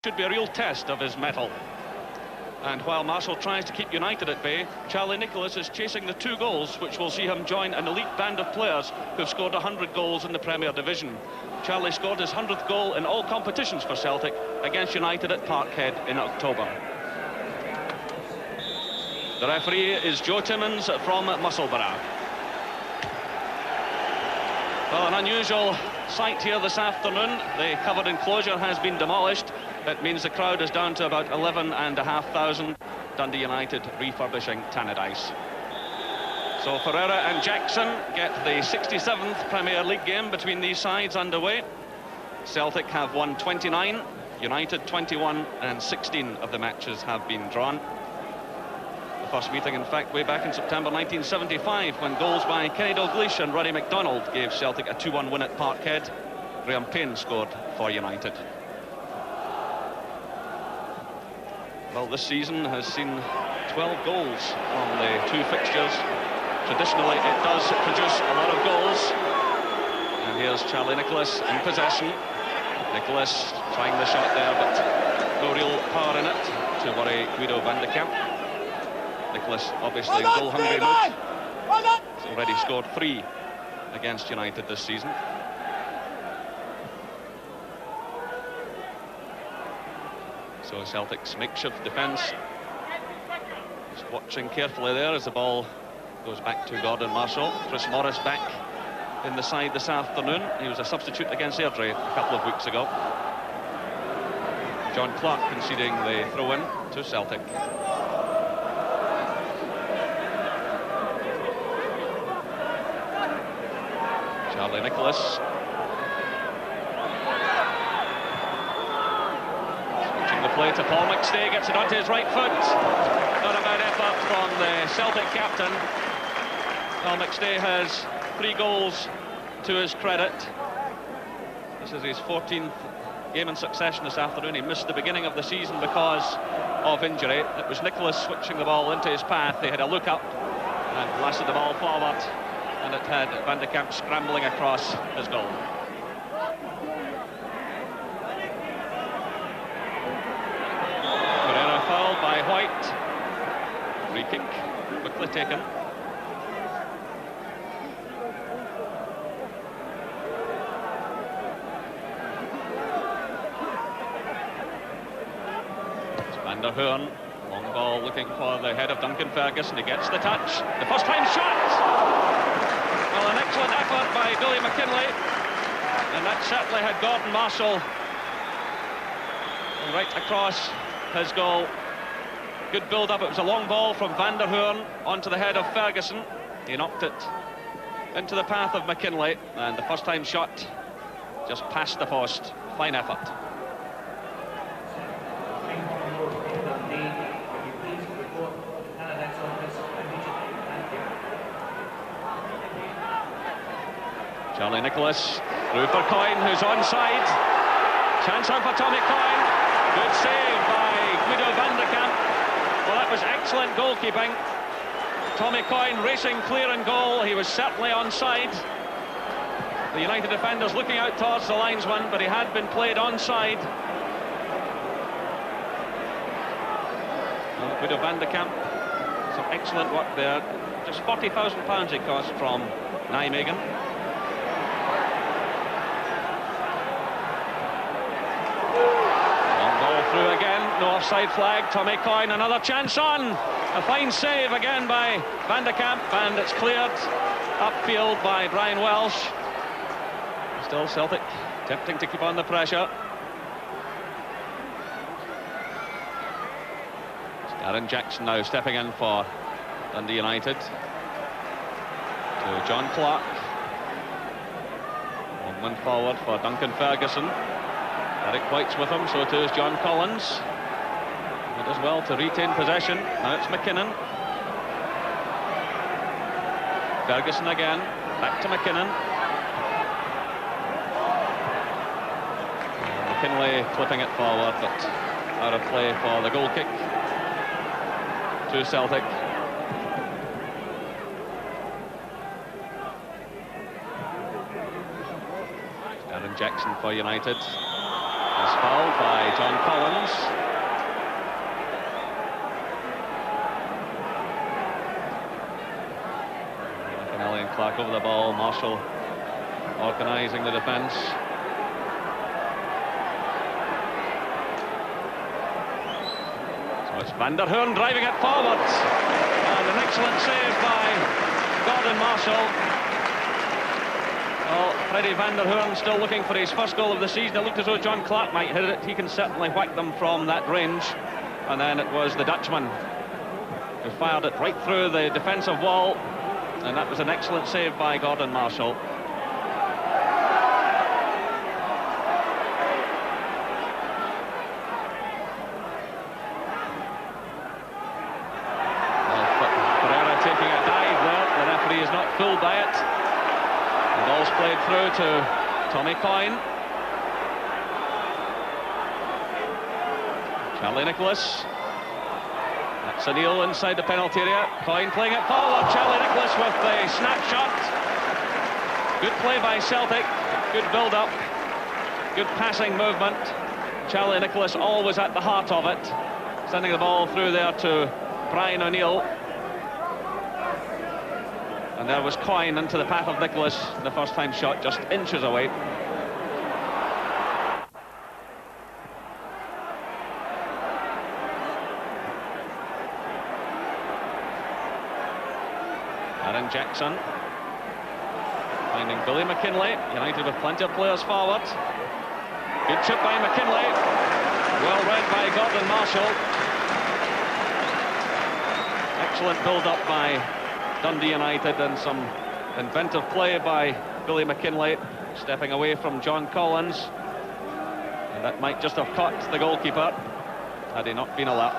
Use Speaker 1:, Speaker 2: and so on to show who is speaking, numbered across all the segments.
Speaker 1: should be a real test of his mettle. And while Marshall tries to keep United at bay, Charlie Nicholas is chasing the 2 goals, which will see him join an elite band of players who've scored 100 goals in the Premier Division. Charlie scored his 100th goal in all competitions for Celtic against United at Parkhead in October. The referee is Joe Timmins from Musselburgh. Well, an unusual sight here this afternoon. The covered enclosure has been demolished. It means the crowd is down to about 11,500. Dundee United refurbishing Tannadice. So Ferreira and Jackson get the 67th Premier League game between these sides underway. Celtic have won 29, United 21, and 16 of the matches have been drawn. The first meeting, in fact, way back in September 1975, when goals by Kenny Dalglish and Roddy MacDonald gave Celtic a 2-1 win at Parkhead. Graham Payne scored for United. Well, this season has seen 12 goals from the 2 fixtures. Traditionally, it does produce a lot of goals. And here's Charlie Nicholas in possession. Nicholas trying the shot there, but no real power in it to worry Guido van de Kamp. Nicholas obviously in goal-hungry mood. He's already scored 3 against United this season. So Celtic's makeshift defence. Just watching carefully there as the ball goes back to Gordon Marshall. Chris Morris back in the side this afternoon. He was a substitute against Airdrie a couple of weeks ago. John Clark conceding the throw-in to Celtic. Charlie Nicholas. Switching the play to Paul McStay, gets it onto his right foot. Not a bad effort from the Celtic captain. Paul McStay has 3 goals to his credit. This is his 14th game in succession this afternoon. He missed the beginning of the season because of injury. It was Nicholas switching the ball into his path. He had a look up and blasted the ball forward, and it had Van de Kamp scrambling across his goal. Ferreira fouled by White. Free kick quickly taken. It's Van der Hoorn. Long ball looking for the head of Duncan Ferguson. He gets the touch. The first time shot! Well, an excellent effort by Billy McKinlay, and that certainly had Gordon Marshall right across his goal. Good build-up. It was a long ball from Van der Hoorn onto the head of Ferguson. He knocked it into the path of McKinlay, and the first-time shot just past the post. Fine effort. Charlie Nicholas through for Coyne, who's onside. Chance on for Tommy Coyne. Good save by Guido van de Kamp. Well, that was excellent goalkeeping. Tommy Coyne racing clear in goal. He was certainly onside. The United defenders looking out towards the linesman, but he had been played onside. Well, Guido van de Kamp, some excellent work there. Just £40,000 he cost from Nijmegen. Through again, no offside flag. Tommy Coyne, another chance on. A fine save again by Van de Kamp, and it's cleared upfield by Brian Welsh. Still Celtic attempting to keep on the pressure. Darren Jackson now stepping in for Dundee United. To John Clark. 1-1 forward for Duncan Ferguson. Eric White's with him, so too is John Collins. He does well to retain possession. Now it's McKinnon. Ferguson again, back to McKinnon. McKinlay clipping it forward, but out of play for the goal kick to Celtic. Darren Jackson for United. He's fouled by John Collins. McAnally and Clark over the ball. Marshall organising the defence. So it's Van der Hoorn driving it forward. And an excellent save by Gordon Marshall. Well, Freddie Van der Hoorn still looking for his first goal of the season. It looked as though John Clark might hit it. He can certainly whack them from that range. And then it was the Dutchman who fired it right through the defensive wall. And that was an excellent save by Gordon Marshall. Ferreira taking a dive there. The referee is not fooled by it. The ball's played through to Tommy Coyne. Charlie Nicholas. That's O'Neill inside the penalty area. Coyne playing it forward. Charlie Nicholas with the snapshot. Good play by Celtic. Good build-up. Good passing movement. Charlie Nicholas always at the heart of it. Sending the ball through there to Brian O'Neill. And there was Coyne into the path of Nicholas. The first time shot just inches away. Aaron Jackson finding Billy McKinlay. United with plenty of players forward. Good chip by McKinlay. Well read by Gordon Marshall. Excellent build-up by Dundee United and some inventive play by Billy McKinlay, stepping away from John Collins. And that might just have caught the goalkeeper had he not been alert.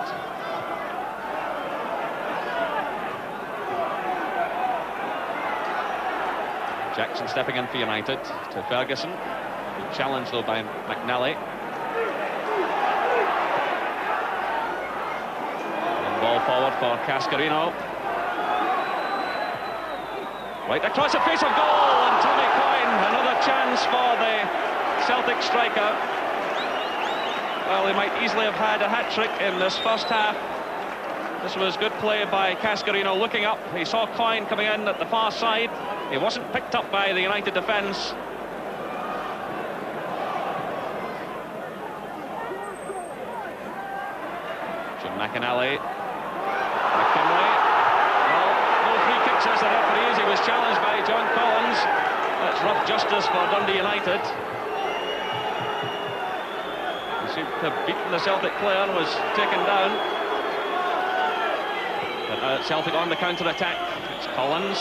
Speaker 1: Jackson stepping in for United to Ferguson. Challenged though by McNally. And ball forward for Cascarino. Right across the face of goal, and Tommy Coyne, another chance for the Celtic striker. Well, he might easily have had a hat-trick in this first half. This was good play by Cascarino looking up. He saw Coyne coming in at the far side. He wasn't picked up by the United defence. Jim McAnally. McKinlay. Well, no free kicks as the referee is. He was challenged by John Collins. That's rough justice for Dundee United. He seemed to have beaten the Celtic player and was taken down. But now Celtic on the counter-attack. It's Collins.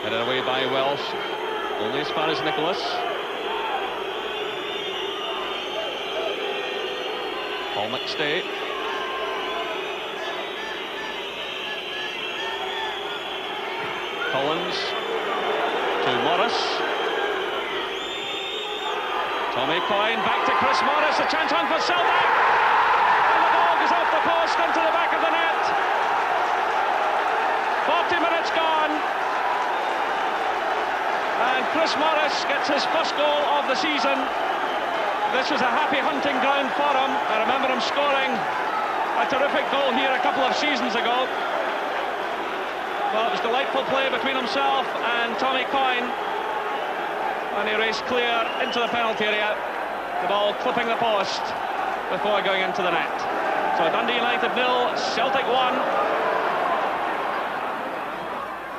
Speaker 1: Headed away by Welsh. Only as far as Nicholas. Paul McStay. Collins to Morris. Tommy Coyne back to Chris Morris. A chance on for Celtic. And the ball goes off the post into the back of the net. 40 minutes gone. And Chris Morris gets his first goal of the season. This was a happy hunting ground for him. I remember him scoring a terrific goal here a couple of seasons ago. Well, it was delightful play between himself and Tommy Coyne. And he raced clear into the penalty area. The ball clipping the post before going into the net. So Dundee United 0, Celtic 1.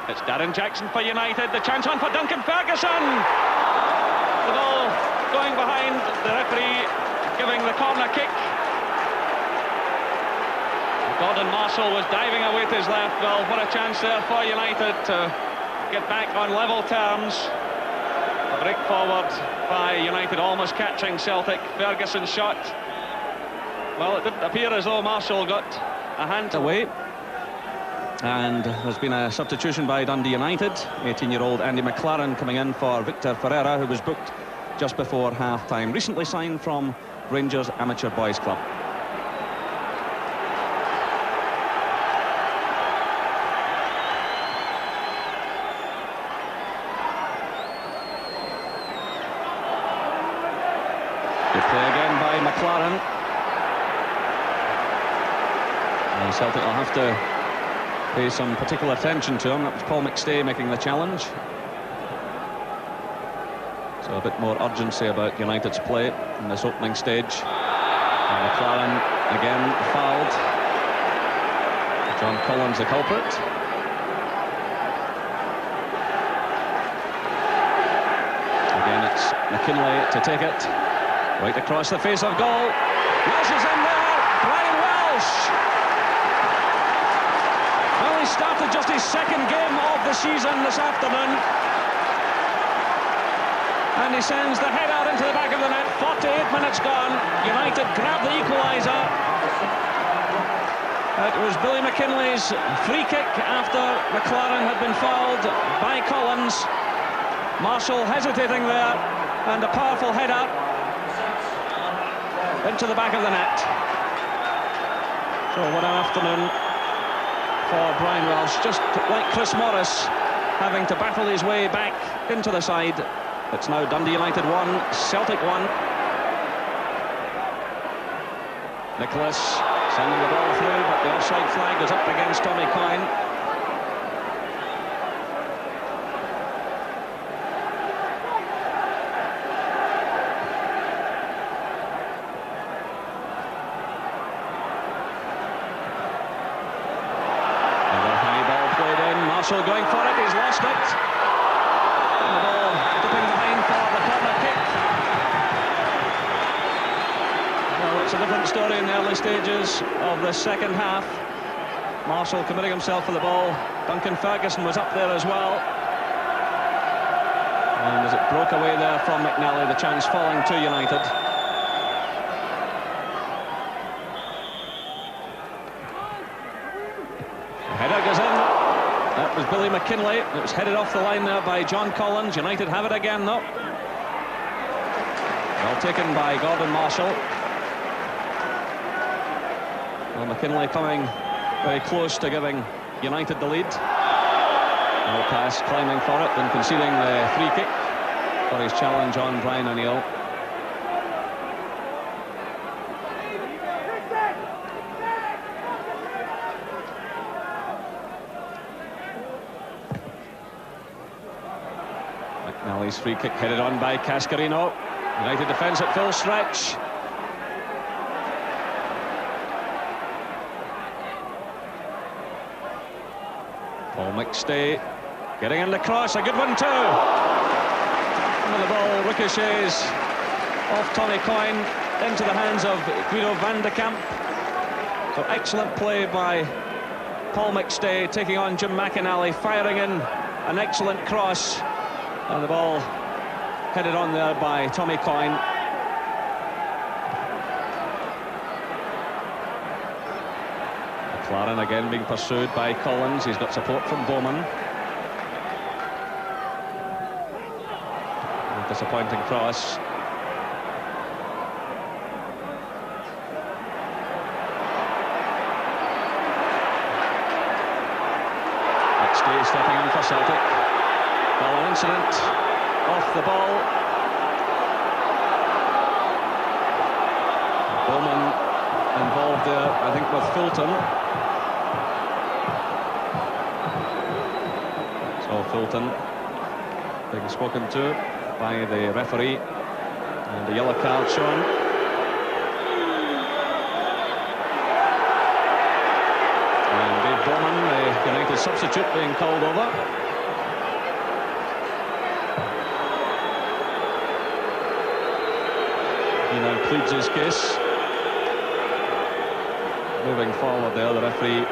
Speaker 1: It's Darren Jackson for United. The chance on for Duncan Ferguson. The ball going behind. The referee giving the corner kick. Gordon Marshall was diving away to his left. Well, what a chance there for United to get back on level terms. A break forward by United, almost catching Celtic. Ferguson's shot. Well, it didn't appear as though Marshall got a hand away. And there's been a substitution by Dundee United. 18-year-old Andy McLaren coming in for Victor Ferreira, who was booked just before half-time. Recently signed from Rangers Amateur Boys Club. And Celtic will have to pay some particular attention to him. That was Paul McStay making the challenge. So a bit more urgency about United's play in this opening stage. And McLaren again fouled. John Collins the culprit. Again it's McKinlay to take it. Right across the face of goal. Welsh is in there. Brian Welsh. Well, he started just his second game of the season this afternoon. And he sends the header into the back of the net. 48 minutes gone. United grab the equaliser. It was Billy McKinlay's free kick after McLaren had been fouled by Collins. Marshall hesitating there, and a powerful header into the back of the net. So what an afternoon for Brian Welsh, just like Chris Morris, having to battle his way back into the side. It's now Dundee United 1, Celtic 1. Nicholas sending the ball through, but the offside flag is up against Tommy Coyne. Another high ball played in. Marshall going for it, he's lost it. And the ball dipping behind for the corner kick. Well, it's a different story in the early stages of the second half. Marshall committing himself for the ball. Duncan Ferguson was up there as well. And as it broke away there from McNally, the chance falling to United. The header goes in. That was Billy McKinlay. It was headed off the line there by John Collins. United have it again though. Well taken by Gordon Marshall. Well, McKinlay coming very close to giving United the lead. No pass, climbing for it, then conceding the free kick for his challenge on Brian O'Neill. McNally's free kick headed on by Cascarino. United defence at full stretch. Paul McStay getting in the cross, a good one too. And the ball ricochets off Tommy Coyne into the hands of Guido van de Kamp. So excellent play by Paul McStay, taking on Jim McInally, firing in an excellent cross. And the ball headed on there by Tommy Coyne. McLaren again being pursued by Collins. He's got support from Bowman. A disappointing cross. McStay stepping in for Celtic. Well, an incident off the ball. Bowman involved there, I think, with Fulton. So Fulton being spoken to by the referee, and the yellow card shown. And Dave Bowman, the United substitute, being called over. He now pleads his case. Moving forward there, the referee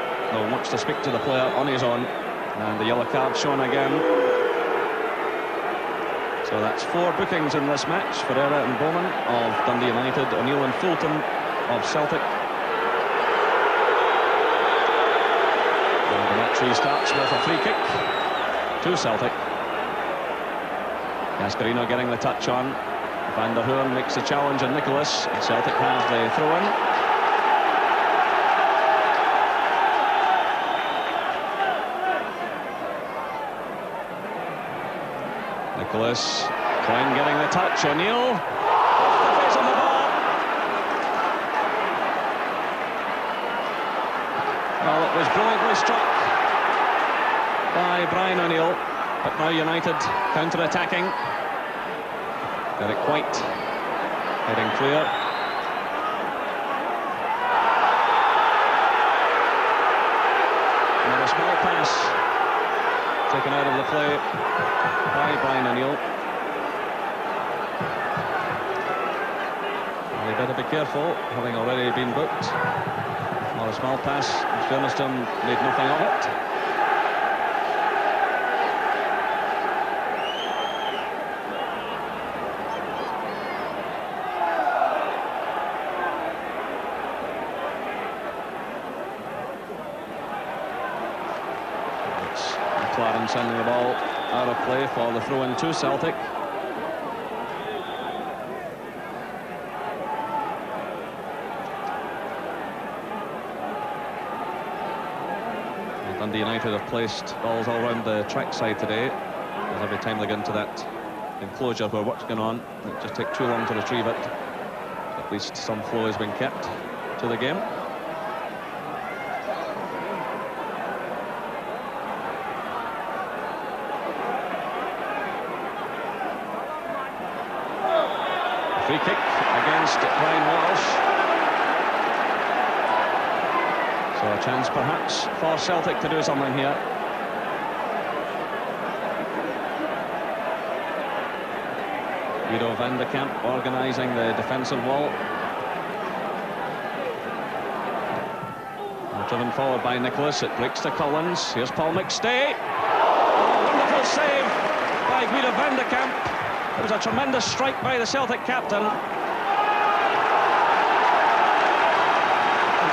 Speaker 1: wants to speak to the player on his own, and the yellow card shown again. So that's 4 bookings in this match: Ferreira and Bowman of Dundee United, O'Neill and Fulton of Celtic. And the match restarts with a free kick to Celtic. Gascarino getting the touch on. Van der Hoorn makes the challenge on Nicholas, and Celtic has the throw-in. Nicholas, Coyne getting the touch, O'Neill off the face of the ball. was brilliantly struck by Brian O'Neill, but now United counter-attacking. Derek White heading clear. And a small pass taken out of the play by Brian O'Neill. They better be careful, having already been booked. Not a small pass. In fairness to him, made nothing of it. It's McLaren sending the ball out of play for the throw-in to Celtic. Dundee United have placed balls all around the track side today, and every time they get into that enclosure where work's going on, it just takes too long to retrieve it. At least some flow has been kept to the game. Free kick against Ryan Welsh. So a chance perhaps for Celtic to do something here. Guido van de Kamp organising the defensive wall. And driven forward by Nicholas, it breaks to Collins. Here's Paul McStay. Oh, wonderful save by Guido van de Kamp. It was a tremendous strike by the Celtic captain.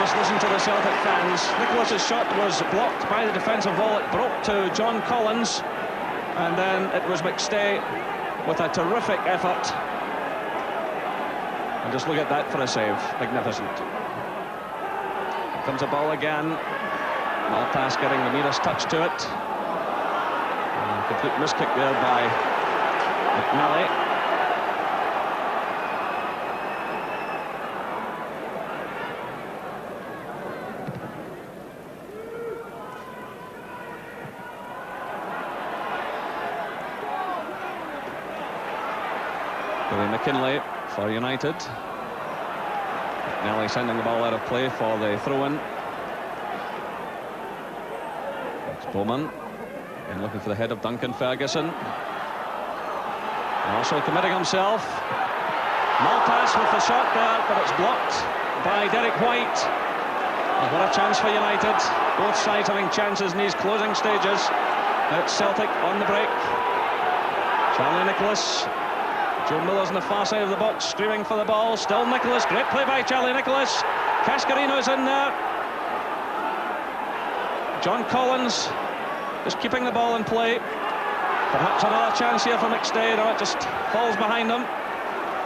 Speaker 1: Just listen to the Celtic fans. Nicholas's shot was blocked by the defensive wall. It broke to John Collins, and then it was McStay with a terrific effort. And just look at that for a save. Magnificent. Here comes a ball again. Malpass getting the nearest touch to it. And a complete miskick there by McNally. McKinlay for United. McNally sending the ball out of play for the throw-in. It's Bowman and looking for the head of Duncan Ferguson. And also committing himself. Malpass with the shot there, but it's blocked by Derek White. And what a chance for United. Both sides having chances in these closing stages. Now it's Celtic on the break. Charlie Nicholas. Joe Miller's on the far side of the box, screaming for the ball. Still Nicholas. Great play by Charlie Nicholas. Cascarino's in there. John Collins just keeping the ball in play. Perhaps another chance here for McStay. No, it just falls behind him.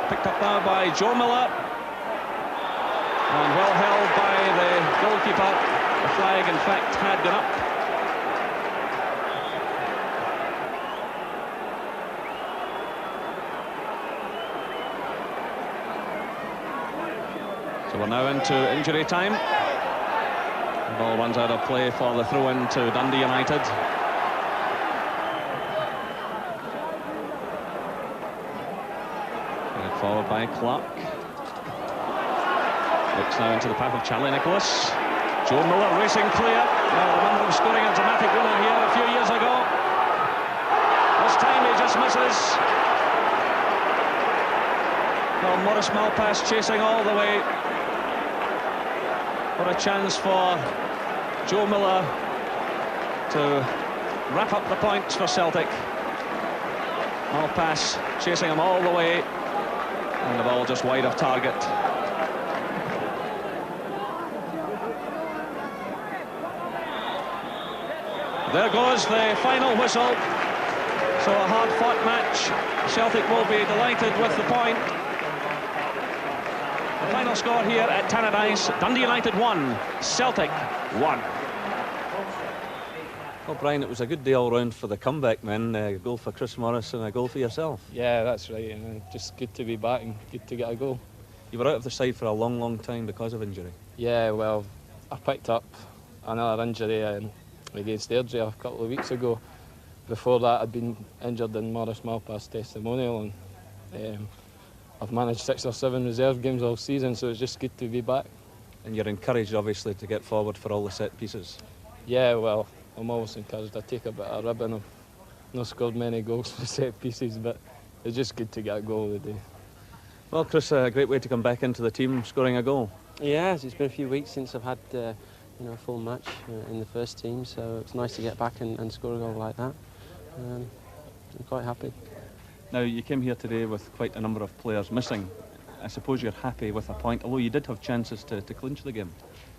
Speaker 1: Picked up now by Joe Miller. And well held by the goalkeeper. The flag, in fact, had gone up. So we're now into injury time. The ball runs out of play for the throw-in to Dundee United. Headed forward by Clark. Looks now into the path of Charlie Nicholas. Joe Miller racing clear. Well, I remember him scoring a dramatic winner here a few years ago. This time he just misses. Well, Maurice Malpass chasing all the way. What a chance for Joe Miller to wrap up the points for Celtic. Malpass chasing him all the way, and the ball just wide of target. There goes the final whistle. So a hard-fought match. Celtic will be delighted with the point. The final score here at Tannadice: Dundee United 1, Celtic 1. Well, Brian, it was a good day all round for the comeback men. A goal for Chris Morris and a goal for yourself.
Speaker 2: Yeah, that's right, and just good to be back and good to get a goal.
Speaker 1: You were out of the side for a long, long time because of injury.
Speaker 2: Yeah, well, I picked up another injury against Airdrie a couple of weeks ago. Before that, I'd been injured in Morris Malpass testimonial, and I've managed 6 or 7 reserve games all season, so it's just good to be back.
Speaker 3: And you're encouraged, obviously, to get forward for all the set pieces.
Speaker 2: Yeah, well, I'm always encouraged. I take a bit of ribbon. I've not scored many goals for set pieces, but it's just good to get a goal today.
Speaker 3: Well, Chris, a great way to come back into the team, scoring a goal.
Speaker 4: Yeah, it's been a few weeks since I've had a full match in the first team, so it's nice to get back and score a goal like that. I'm quite happy.
Speaker 3: Now, you came here today with quite a number of players missing. I suppose you're happy with a point, although you did have chances to clinch the game.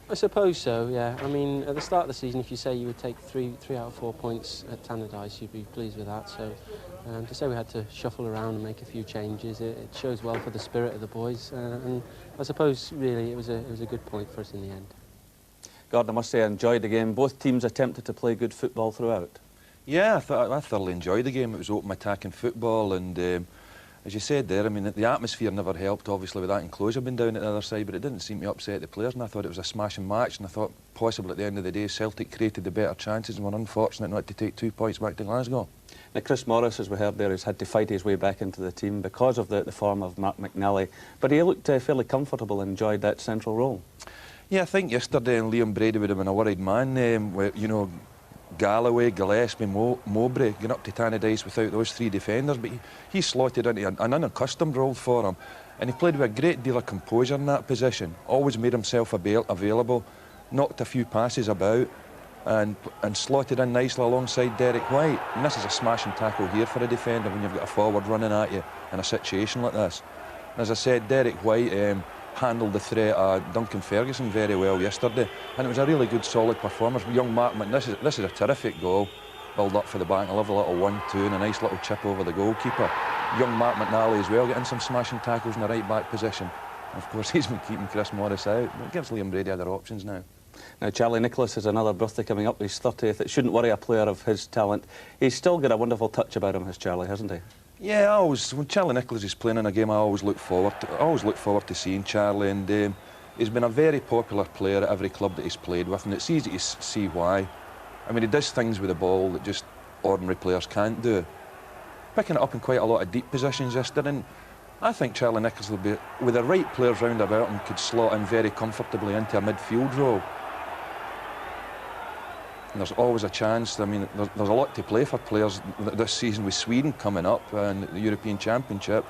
Speaker 4: I suppose so, yeah. I mean, at the start of the season, if you say you would take three out of 4 points at Tannadice, you'd be pleased with that. So to say we had to shuffle around and make a few changes, it shows well for the spirit of the boys. And I suppose, really, it was a good point for us in the end.
Speaker 3: Gordon, I must say I enjoyed the game. Both teams attempted to play good football throughout.
Speaker 5: Yeah, I thoroughly enjoyed the game. It was open attacking football, and as you said there, I mean, the atmosphere never helped, obviously, with that enclosure being down at the other side, but it didn't seem to upset the players, and I thought it was a smashing match, and I thought possibly at the end of the day Celtic created the better chances and were unfortunate not to take 2 points back to Glasgow.
Speaker 3: Now, Chris Morris, as we heard there, has had to fight his way back into the team because of the form of Mark McNally, but he looked fairly comfortable and enjoyed that central role.
Speaker 5: Yeah, I think yesterday Liam Brady would have been a worried man, you know, Galloway, Gillespie, Mowbray, going up to Tannadice without those 3 defenders, but he slotted into an unaccustomed role for him, and he played with a great deal of composure in that position, always made himself available, knocked a few passes about, and slotted in nicely alongside Derek White. And this is a smashing tackle here for a defender when you've got a forward running at you in a situation like this. And as I said, Derek White handled the threat of Duncan Ferguson very well yesterday, and it was a really good, solid performance. Young Mark McNally, this is a terrific goal, build up for the back, a lovely little 1-2 and a nice little chip over the goalkeeper. Young Mark McNally as well, getting some smashing tackles in the right back position. And of course, he's been keeping Chris Morris out. It gives Liam Brady other options now.
Speaker 3: Now, Charlie Nicholas has another birthday coming up, his 30th. It shouldn't worry a player of his talent. He's still got a wonderful touch about him, has Charlie, hasn't he?
Speaker 5: Yeah, when Charlie Nicholas is playing in a game, I always look forward to seeing Charlie, and he's been a very popular player at every club that he's played with, and it's easy to see why. I mean, he does things with the ball that just ordinary players can't do. Picking it up in quite a lot of deep positions yesterday, and I think Charlie Nicholas will be, with the right players round about him, could slot in very comfortably into a midfield role. And there's always a chance. I mean, there's a lot to play for players this season with Sweden coming up and the European Championship.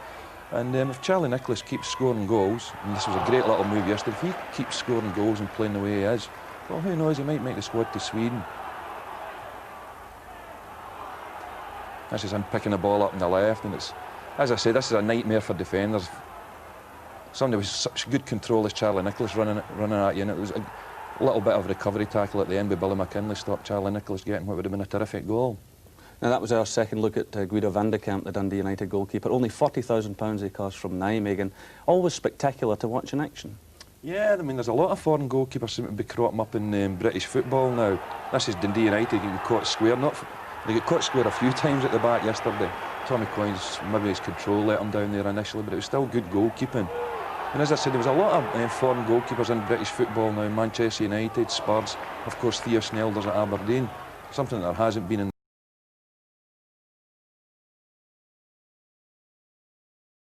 Speaker 5: And if Charlie Nicholas keeps scoring goals, and this was a great little move yesterday, if he keeps scoring goals and playing the way he is, well, who knows, he might make the squad to Sweden. This is him picking the ball up on the left, and it's, as I say, this is a nightmare for defenders. Somebody with such good control as Charlie Nicholas running at you, and it was a little bit of recovery tackle at the end by Billy McKinley stopped Charlie Nicholas getting what would have been a terrific goal.
Speaker 3: Now, that was our second look at Guido van de Kamp, the Dundee United goalkeeper. Only £40,000 he cost from Nijmegen. Always spectacular to watch in action.
Speaker 5: Yeah, I mean, there's a lot of foreign goalkeepers seem to be cropping up in British football now. This is Dundee United getting caught square. They got caught square a few times at the back yesterday. Tommy Coyne's, maybe his control let him down there initially, but it was still good goalkeeping. And as I said, there was a lot of foreign goalkeepers in British football now. Manchester United, Spurs, of course Theo Snelders at Aberdeen. Something that there hasn't been in